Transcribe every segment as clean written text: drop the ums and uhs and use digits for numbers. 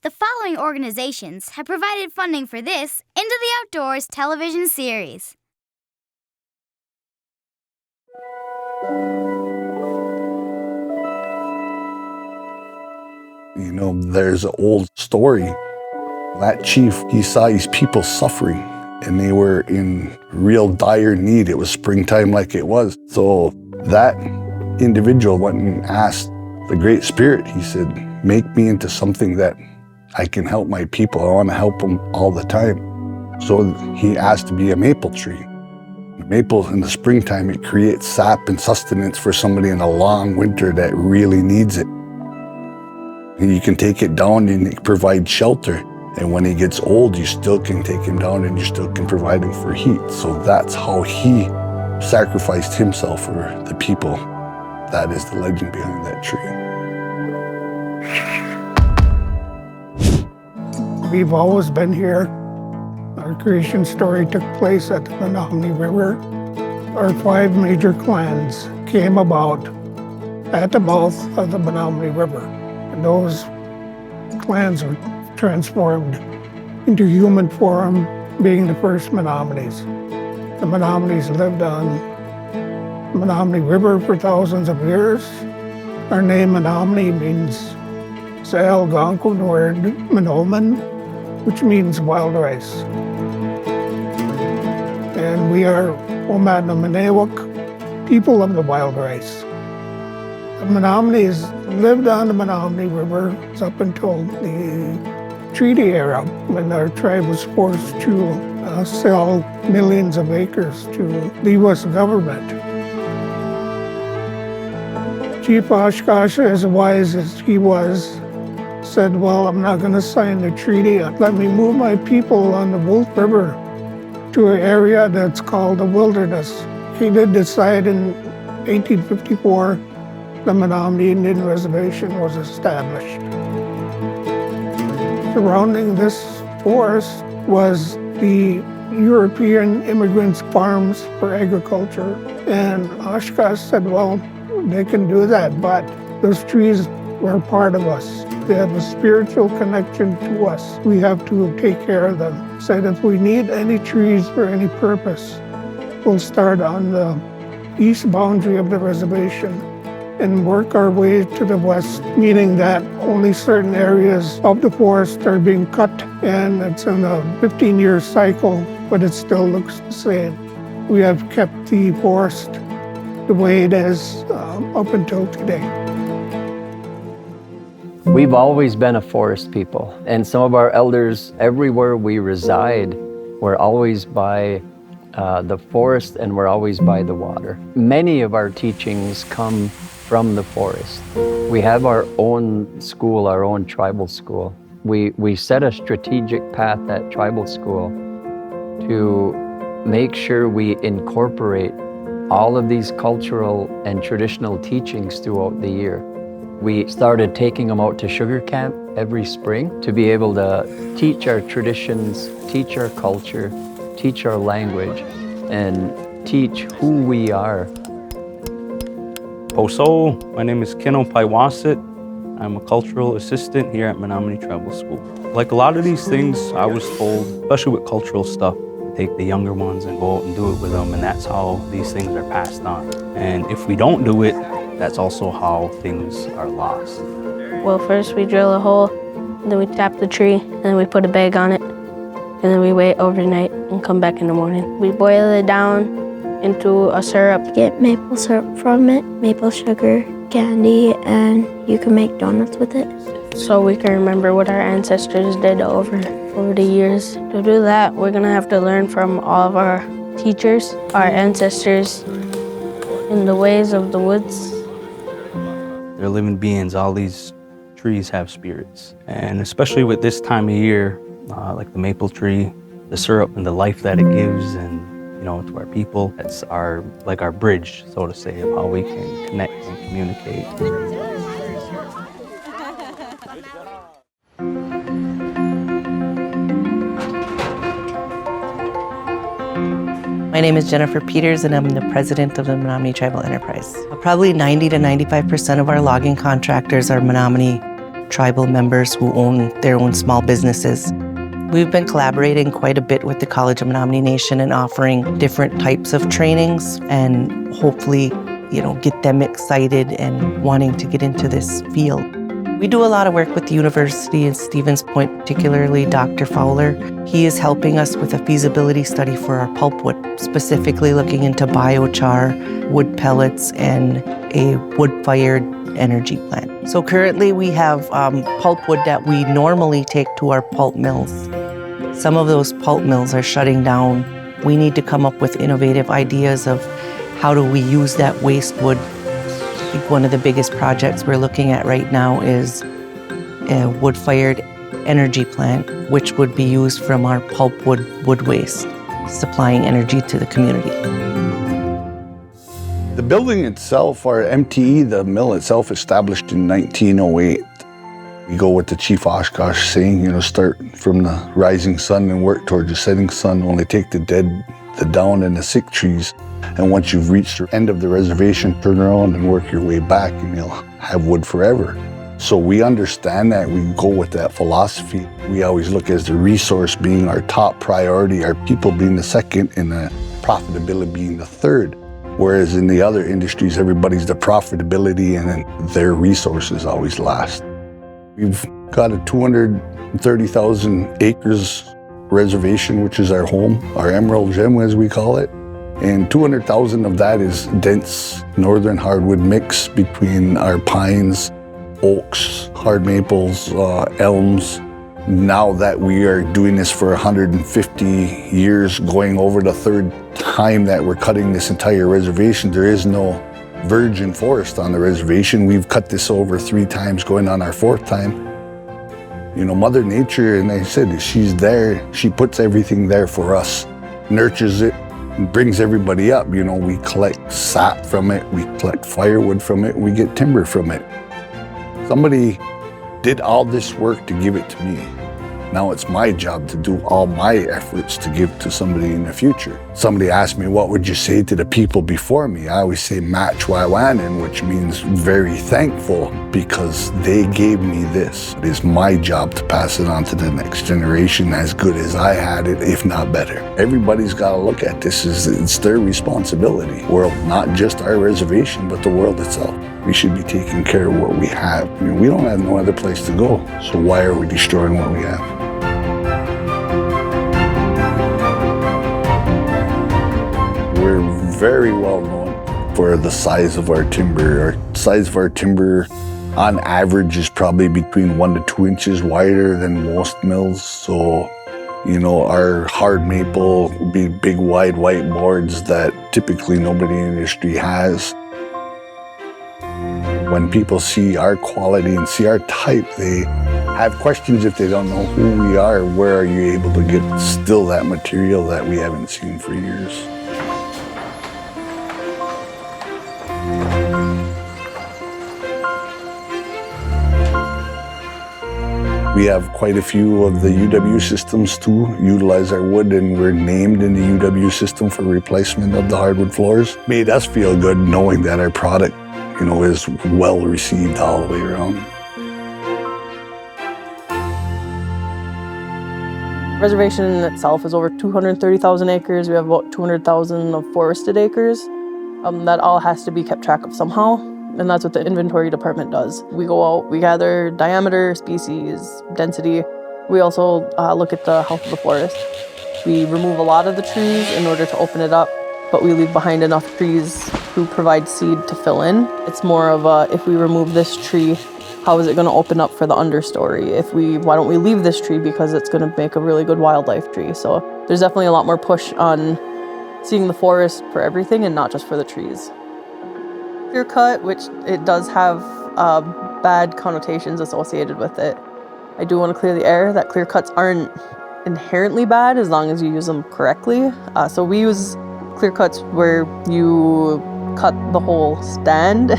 The following organizations have provided funding for this Into the Outdoors television series. You know, there's an old story. That chief, he saw his people suffering and they were in real dire need. It was springtime like it was. So that individual went and asked the Great Spirit, he said, make me into something that I can help my people. I want to help them all the time. So he asked to be a maple tree. Maple in the springtime, it creates sap and sustenance for somebody in a long winter that really needs it. And you can take it down and it provides shelter. And when he gets old, you still can take him down and you still can provide him for heat. So that's how he sacrificed himself for the people. That is the legend behind that tree. We've always been here. Our creation story took place at the Menominee River. Our 5 major clans came about at the mouth of the Menominee River. And those clans were transformed into human form, being the first Menominees. The Menominees lived on the Menominee River for thousands of years. Our name Menominee means sa Algonquin word Menomin, which means wild rice. And we are Menominee, people of the wild rice. The Menominees lived on the Menominee River up until the treaty era, when our tribe was forced to sell millions of acres to the U.S. government. Chief Oshkosh, as wise as he was, said, well, I'm not going to sign the treaty. Let me move my people on the Wolf River to an area that's called the wilderness. He did decide in 1854 the Menominee Indian Reservation was established. Surrounding this forest was the European immigrants' farms for agriculture. And Oshkosh said, well, they can do that, but those trees were part of us. They have a spiritual connection to us. We have to take care of them. Said if we need any trees for any purpose, we'll start on the east boundary of the reservation and work our way to the west, meaning that only certain areas of the forest are being cut, and it's in a 15-year cycle, but it still looks the same. We have kept the forest the way it is up until today. We've always been a forest people, and some of our elders, everywhere we reside, we're always by the forest and we're always by the water. Many of our teachings come from the forest. We have our own school, our own tribal school. We set a strategic path at tribal school to make sure we incorporate all of these cultural and traditional teachings throughout the year. We started taking them out to sugar camp every spring to be able to teach our traditions, teach our culture, teach our language, and teach who we are. Poso, my name is Kino Paiwasit. I'm a cultural assistant here at Menominee Tribal School. Like a lot of these things, I was told, especially with cultural stuff, take the younger ones and go out and do it with them, and that's how these things are passed on. And if we don't do it, that's also how things are lost. Well, first we drill a hole, then we tap the tree, and then we put a bag on it, and then we wait overnight and come back in the morning. We boil it down into a syrup. Get maple syrup from it, maple sugar, candy, and you can make donuts with it. So we can remember what our ancestors did over the years. To do that, we're gonna have to learn from all of our teachers, our ancestors, in the ways of the woods. They're living beings. All these trees have spirits. And especially with this time of year, like the maple tree, the syrup and the life that it gives, and to our people, that's our bridge, so to say, of how we can connect and communicate. My name is Jennifer Peters, and I'm the president of the Menominee Tribal Enterprise. Probably 90 to 95% of our logging contractors are Menominee tribal members who own their own small businesses. We've been collaborating quite a bit with the College of Menominee Nation and offering different types of trainings and hopefully, get them excited and wanting to get into this field. We do a lot of work with the university in Stevens Point, particularly Dr. Fowler. He is helping us with a feasibility study for our pulpwood, specifically looking into biochar, wood pellets, and a wood-fired energy plant. So currently we have pulpwood that we normally take to our pulp mills. Some of those pulp mills are shutting down. We need to come up with innovative ideas of how do we use that waste wood. I think one of the biggest projects we're looking at right now is a wood-fired energy plant, which would be used from our pulpwood wood waste, supplying energy to the community. The building itself, our MTE, the mill itself, established in 1908. We go with the Chief Oshkosh saying, start from the rising sun and work towards the setting sun, only take the dead, the down, and the sick trees. And once you've reached the end of the reservation, turn around and work your way back and you'll have wood forever. So we understand that, we go with that philosophy. We always look as the resource being our top priority, our people being the second, and the profitability being the third. Whereas in the other industries, everybody's the profitability and then their resources always last. We've got a 230,000 acres reservation, which is our home, our emerald gem as we call it. And 200,000 of that is dense northern hardwood mix between our pines, oaks, hard maples, elms. Now that we are doing this for 150 years, going over the third time that we're cutting this entire reservation, there is no virgin forest on the reservation. We've cut this over 3 times, going on our 4th time. Mother Nature, and I said, she's there. She puts everything there for us, nurtures it, brings everybody up. We collect sap from it, we collect firewood from it, we get timber from it. Somebody did all this work to give it to me. Now it's my job to do all my efforts to give to somebody in the future. Somebody asked me, what would you say to the people before me? I always say Matchwawanen, which means very thankful because they gave me this. It is my job to pass it on to the next generation as good as I had it, if not better. Everybody's got to look at this as it's their responsibility. World, not just our reservation, but the world itself. We should be taking care of what we have. We don't have no other place to go, so why are we destroying what we have? We're very well known for the size of our timber. Our size of our timber on average is probably between 1 to 2 inches wider than most mills. So, our hard maple would be big wide white boards that typically nobody in the industry has. When people see our quality and see our type, they have questions if they don't know who we are. Where are you able to get still that material that we haven't seen for years? We have quite a few of the UW systems to utilize our wood, and we're named in the UW system for replacement of the hardwood floors. Made us feel good knowing that our product, is well received all the way around. Reservation in itself is over 230,000 acres. We have about 200,000 of forested acres. That all has to be kept track of somehow, and that's what the inventory department does. We go out, we gather diameter, species, density. We also look at the health of the forest. We remove a lot of the trees in order to open it up, but we leave behind enough trees to provide seed to fill in. It's more of a, if we remove this tree, how is it going to open up for the understory? Why don't we leave this tree because it's going to make a really good wildlife tree? So there's definitely a lot more push on seeing the forest for everything and not just for the trees. Clear cut, which it does have bad connotations associated with it. I do want to clear the air that clear cuts aren't inherently bad as long as you use them correctly. So we use clear cuts where you cut the whole stand,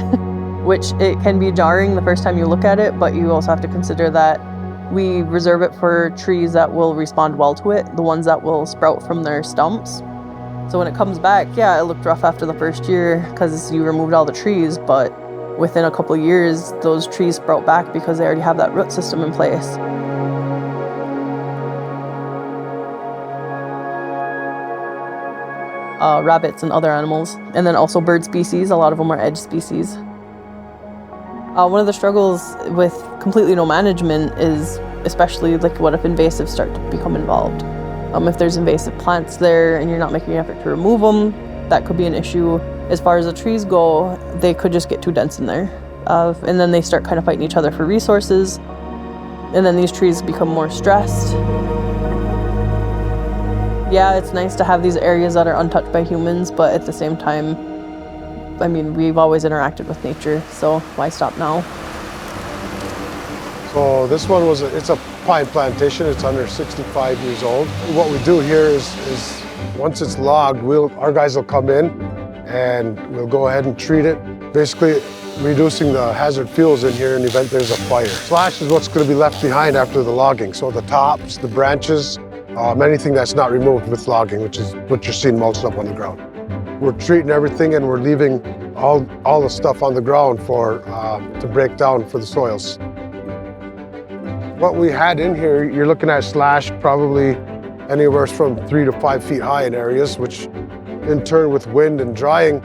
which it can be jarring the first time you look at it, but you also have to consider that we reserve it for trees that will respond well to it, the ones that will sprout from their stumps. So when it comes back, yeah, it looked rough after the first year because you removed all the trees, but within a couple of years, those trees sprout back because they already have that root system in place. Rabbits and other animals, and then also bird species. A lot of them are edge species. One of the struggles with completely no management is, especially like what if invasives start to become involved. If there's invasive plants there and you're not making an effort to remove them, that could be an issue. As far as the trees go, they could just get too dense in there. And then they start kind of fighting each other for resources. And then these trees become more stressed. Yeah, it's nice to have these areas that are untouched by humans, but at the same time, I mean, we've always interacted with nature, so why stop now? So this one it's a pine plantation. It's under 65 years old. What we do here is once it's logged, our guys will come in and we'll go ahead and treat it. Basically, reducing the hazard fuels in here in the event there's a fire. Slash is what's going to be left behind after the logging. So the tops, the branches, anything that's not removed with logging, which is what you're seeing mulched up on the ground. We're treating everything and we're leaving all the stuff on the ground to break down for the soils. What we had in here, you're looking at slash probably anywhere from 3 to 5 feet high in areas, which in turn with wind and drying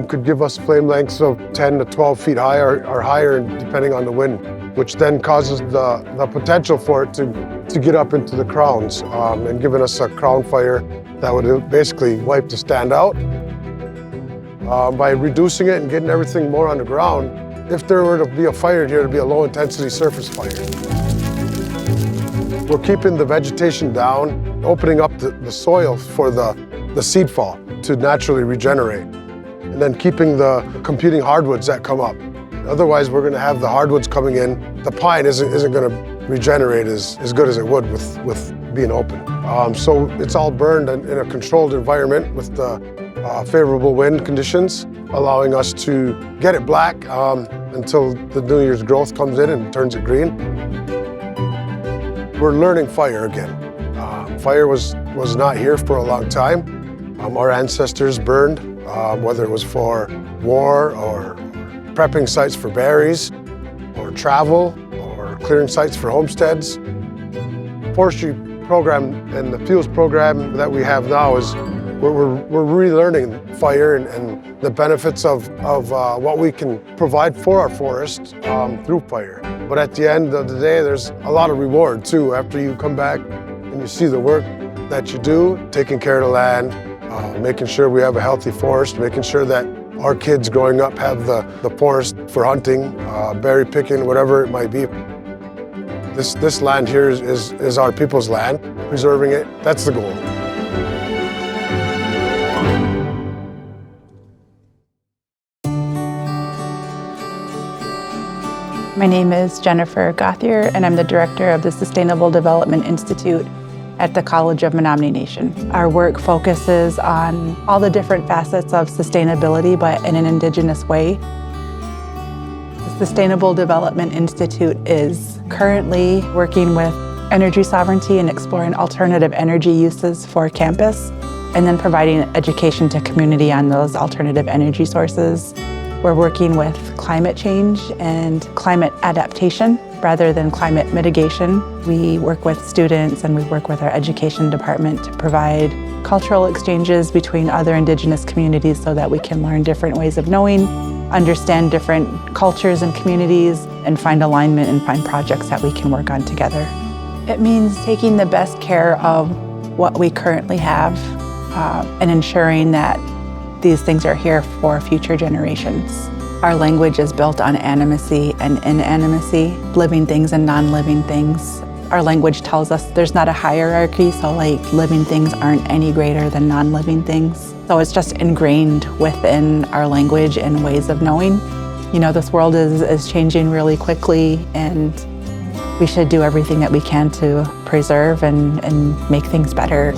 could give us flame lengths of 10 to 12 feet high or higher depending on the wind, which then causes the potential for it to get up into the crowns and giving us a crown fire that would basically wipe the stand out. By reducing it and getting everything more on the ground, if there were to be a fire here, it would be a low intensity surface fire. We're keeping the vegetation down, opening up the soil for the seed fall to naturally regenerate, and then keeping the competing hardwoods that come up. Otherwise, we're going to have the hardwoods coming in. The pine isn't going to regenerate as good as it would with being open. So it's all burned in a controlled environment with the favorable wind conditions, allowing us to get it black until the New Year's growth comes in and turns it green. We're learning fire again. Fire was not here for a long time. Our ancestors burned, whether it was for war or prepping sites for berries, or travel, or clearing sites for homesteads. Forestry program and the fuels program that we have now is we're relearning fire and the benefits of what we can provide for our forest through fire. But at the end of the day, there's a lot of reward too. After you come back and you see the work that you do, taking care of the land, making sure we have a healthy forest, making sure that our kids growing up have the forest for hunting, berry picking, whatever it might be. This land here is our people's land. Preserving it, that's the goal. My name is Jennifer Gothier, and I'm the director of the Sustainable Development Institute at the College of Menominee Nation. Our work focuses on all the different facets of sustainability, but in an Indigenous way. The Sustainable Development Institute is currently working with energy sovereignty and exploring alternative energy uses for campus, and then providing education to community on those alternative energy sources. We're working with climate change and climate adaptation rather than climate mitigation. We work with students and we work with our education department to provide cultural exchanges between other Indigenous communities so that we can learn different ways of knowing, understand different cultures and communities, and find alignment and find projects that we can work on together. It means taking the best care of what we currently have and ensuring that these things are here for future generations. Our language is built on animacy and inanimacy, living things and non-living things. Our language tells us there's not a hierarchy, so like living things aren't any greater than non-living things. So it's just ingrained within our language and ways of knowing. You know, this world is changing really quickly, and we should do everything that we can to preserve and make things better.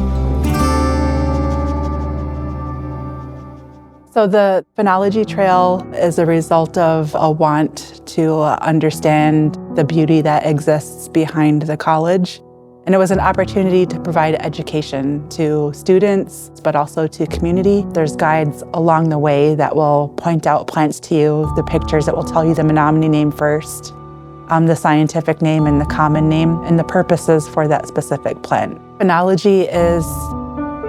So the Phenology Trail is a result of a want to understand the beauty that exists behind the college And it was an opportunity to provide education to students, but also to community. There's guides along the way that will point out plants to you, the pictures that will tell you the Menominee name first, the scientific name and the common name, and the purposes for that specific plant. Phenology is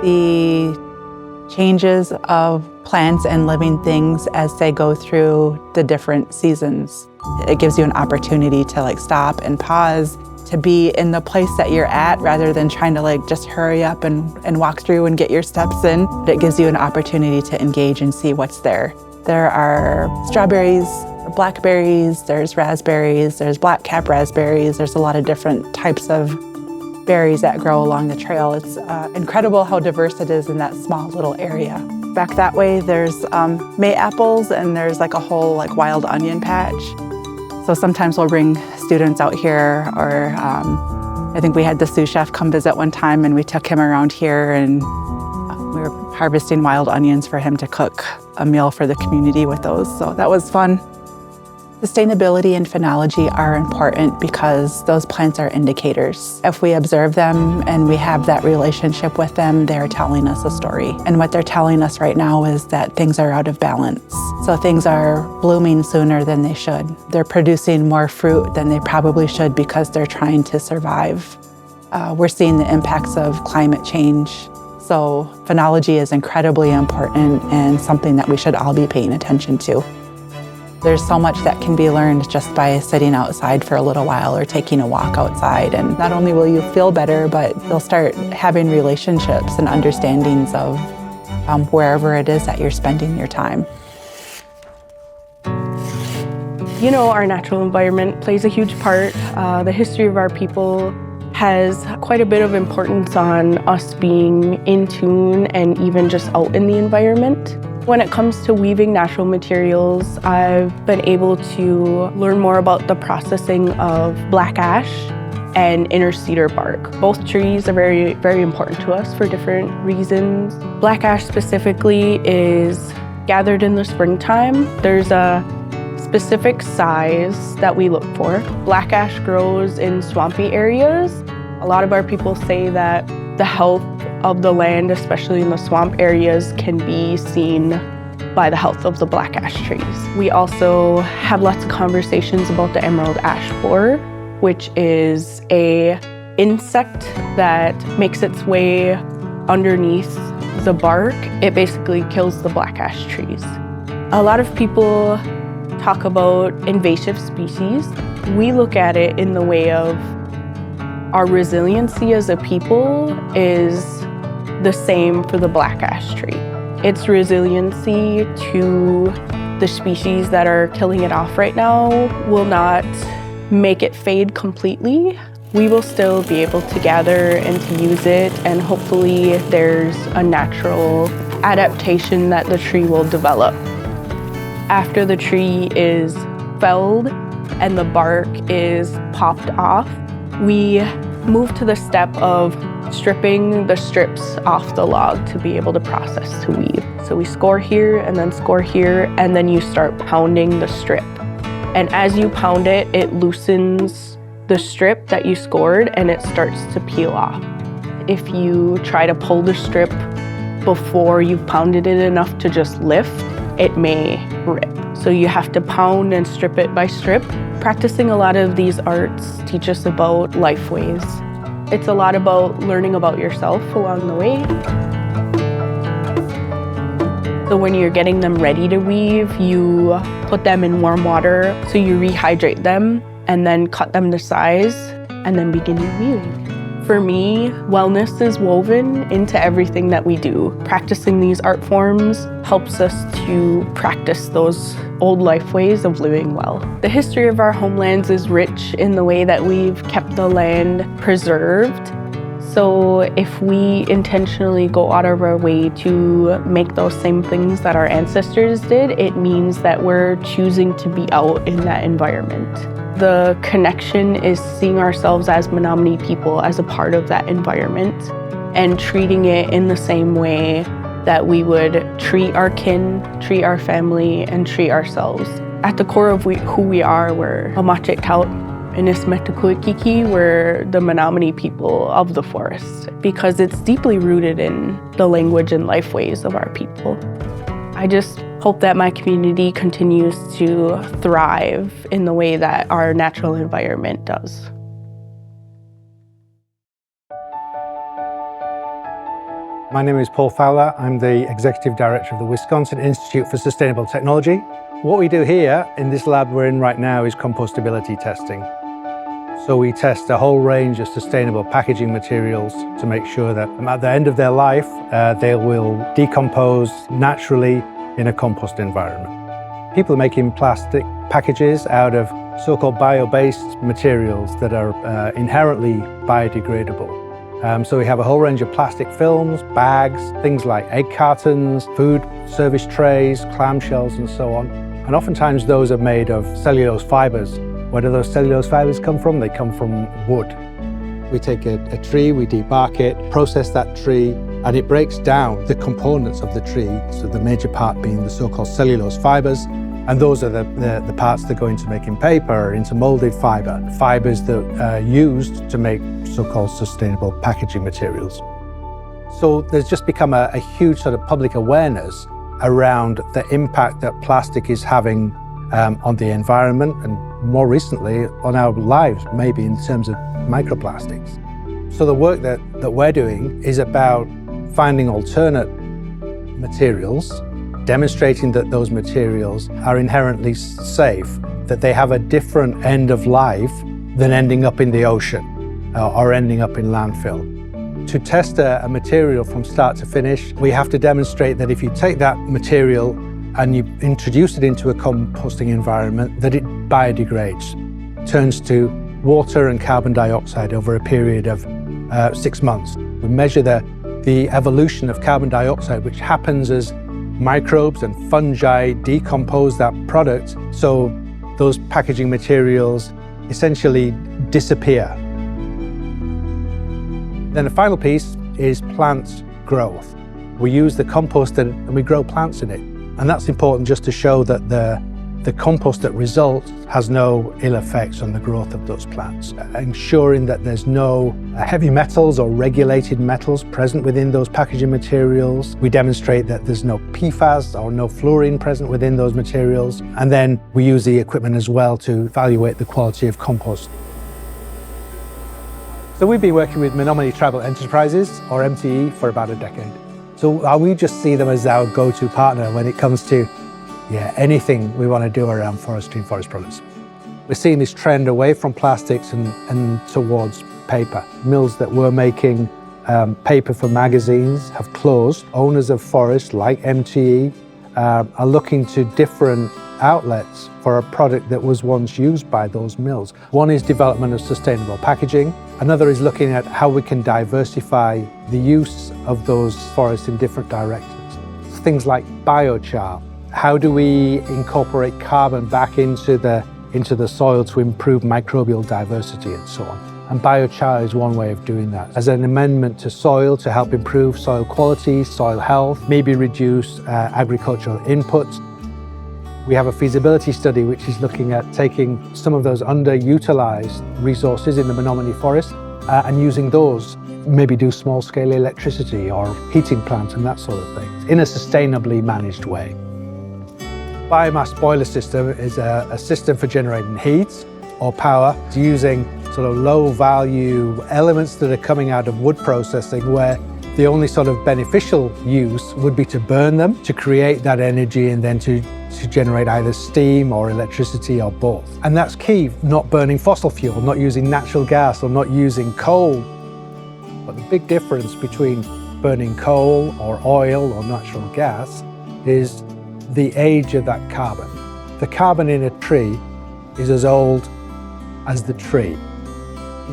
the changes of plants and living things as they go through the different seasons. It gives you an opportunity to stop and pause, to be in the place that you're at rather than trying to just hurry up and walk through and get your steps in. It gives you an opportunity to engage and see what's there. There are strawberries, blackberries, there's raspberries, there's blackcap raspberries. There's a lot of different types of berries that grow along the trail. It's incredible how diverse it is in that small little area. Back that way, there's May apples, and there's a whole wild onion patch. So sometimes we'll bring students out here, or I think we had the sous chef come visit one time, and we took him around here, and we were harvesting wild onions for him to cook a meal for the community with those. So that was fun. Sustainability and phenology are important because those plants are indicators. If we observe them and we have that relationship with them, they're telling us a story. And what they're telling us right now is that things are out of balance. So things are blooming sooner than they should. They're producing more fruit than they probably should because they're trying to survive. We're seeing the impacts of climate change. So phenology is incredibly important and something that we should all be paying attention to. There's so much that can be learned just by sitting outside for a little while or taking a walk outside. And not only will you feel better, but you'll start having relationships and understandings of wherever it is that you're spending your time. Our natural environment plays a huge part. The history of our people has quite a bit of importance on us being in tune and even just out in the environment. When it comes to weaving natural materials, I've been able to learn more about the processing of black ash and inner cedar bark. Both trees are very, very important to us for different reasons. Black ash specifically is gathered in the springtime. There's a specific size that we look for. Black ash grows in swampy areas. A lot of our people say that the health of the land, especially in the swamp areas, can be seen by the health of the black ash trees. We also have lots of conversations about the emerald ash borer, which is an insect that makes its way underneath the bark. It basically kills the black ash trees. A lot of people talk about invasive species. We look at it in the way of our resiliency as a people is the same for the black ash tree. Its resiliency to the species that are killing it off right now will not make it fade completely. We will still be able to gather and to use it, and hopefully there's a natural adaptation that the tree will develop. After the tree is felled and the bark is popped off, we move to the step of stripping the strips off the log to be able to process to weave. So we score here and then score here, and then you start pounding the strip. And as you pound it, it loosens the strip that you scored and it starts to peel off. If you try to pull the strip before you've pounded it enough to just lift, it may rip. So you have to pound and strip it by strip. Practicing a lot of these arts teach us about life ways. It's a lot about learning about yourself along the way. So when you're getting them ready to weave, you put them in warm water, so you rehydrate them and then cut them to size and then begin your weaving. For me, wellness is woven into everything that we do. Practicing these art forms helps us to practice those old life ways of living well. The history of our homelands is rich in the way that we've kept the land preserved. So if we intentionally go out of our way to make those same things that our ancestors did, it means that we're choosing to be out in that environment. The connection is seeing ourselves as Menominee people as a part of that environment and treating it in the same way that we would treat our kin, treat our family, and treat ourselves. At the core of who we are, we're Amache Taut, Inismetokuikiki were the Menominee people of the forest because it's deeply rooted in the language and life ways of our people. I just hope that my community continues to thrive in the way that our natural environment does. My name is Paul Fowler. I'm the Executive Director of the Wisconsin Institute for Sustainable Technology. What we do here in this lab we're in right now is compostability testing. So we test a whole range of sustainable packaging materials to make sure that at the end of their life, they will decompose naturally in a compost environment. People are making plastic packages out of so-called bio-based materials that are inherently biodegradable. So we have a whole range of plastic films, bags, things like egg cartons, food service trays, clamshells and so on. And oftentimes those are made of cellulose fibers. Where do those cellulose fibers come from? They come from wood. We take a tree, we debark it, process that tree, and it breaks down the components of the tree, so the major part being the so-called cellulose fibers. And those are the parts that go into making paper, into molded fiber, fibers that are used to make so-called sustainable packaging materials. So there's just become a huge sort of public awareness around the impact that plastic is having on the environment and more recently on our lives, maybe in terms of microplastics. So the work that we're doing is about finding alternate materials, demonstrating that those materials are inherently safe, that they have a different end of life than ending up in the ocean or ending up in landfill. To test a material from start to finish, we have to demonstrate that if you take that material and you introduce it into a composting environment, that it biodegrades, turns to water and carbon dioxide over a period of 6 months. We measure the evolution of carbon dioxide, which happens as microbes and fungi decompose that product, so those packaging materials essentially disappear. Then the final piece is plant growth. We use the compost and we grow plants in it. And that's important just to show that the compost that results has no ill effects on the growth of those plants, ensuring that there's no heavy metals or regulated metals present within those packaging materials. We demonstrate that there's no PFAS or no fluorine present within those materials. And then we use the equipment as well to evaluate the quality of compost. So we've been working with Menominee Tribal Enterprises, or MTE, for about a decade. So we just see them as our go-to partner when it comes to anything we want to do around forestry and forest products. We're seeing this trend away from plastics and towards paper. Mills that were making paper for magazines have closed. Owners of forests like MTE are looking to different outlets for a product that was once used by those mills. One is development of sustainable packaging. Another is looking at how we can diversify the use of those forests in different directions. Things like biochar. How do we incorporate carbon back into the soil to improve microbial diversity and so on? And biochar is one way of doing that. As an amendment to soil to help improve soil quality, soil health, maybe reduce agricultural inputs. We have a feasibility study which is looking at taking some of those underutilized resources in the Menominee Forest and using those, maybe do small-scale electricity or heating plants and that sort of thing in a sustainably managed way. Biomass boiler system is a system for generating heat or power using sort of low-value elements that are coming out of wood processing, where the only sort of beneficial use would be to burn them to create that energy and then to generate either steam or electricity or both. And that's key, not burning fossil fuel, not using natural gas or not using coal. But the big difference between burning coal or oil or natural gas is the age of that carbon. The carbon in a tree is as old as the tree.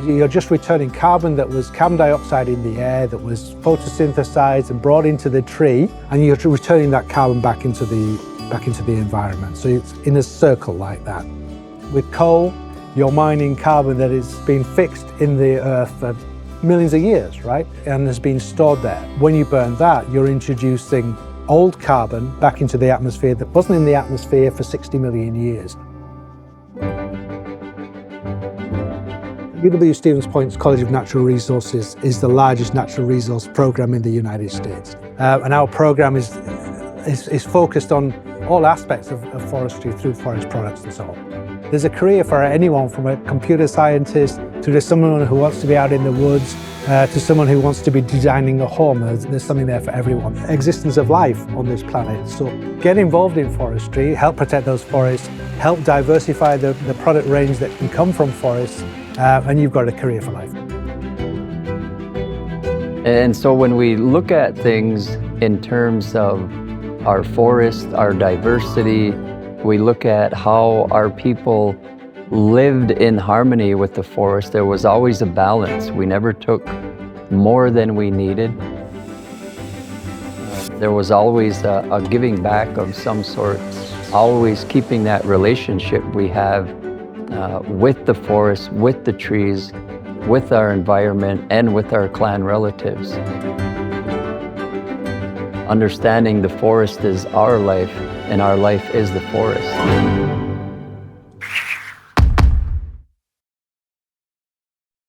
You're just returning carbon that was carbon dioxide in the air, that was photosynthesized and brought into the tree, and you're returning that carbon back into the environment. So it's in a circle like that. With coal, you're mining carbon that has been fixed in the earth for millions of years, right? And has been stored there. When you burn that, you're introducing old carbon back into the atmosphere that wasn't in the atmosphere for 60 million years. UW-Stevens Point's College of Natural Resources is the largest natural resource program in the United States. And our program is focused on all aspects of forestry through forest products and so on. There's a career for anyone from a computer scientist to someone who wants to be out in the woods, to someone who wants to be designing a home. There's something there for everyone. Existence of life on this planet. So get involved in forestry, help protect those forests, help diversify the product range that can come from forests, and you've got a career for life. And so when we look at things in terms of our forest, our diversity, we look at how our people lived in harmony with the forest. There was always a balance. We never took more than we needed. There was always a giving back of some sort, always keeping that relationship we have with the forest, with the trees, with our environment, and with our clan relatives. Understanding the forest is our life, and our life is the forest.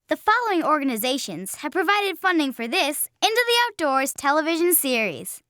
The following organizations have provided funding for this Into the Outdoors television series.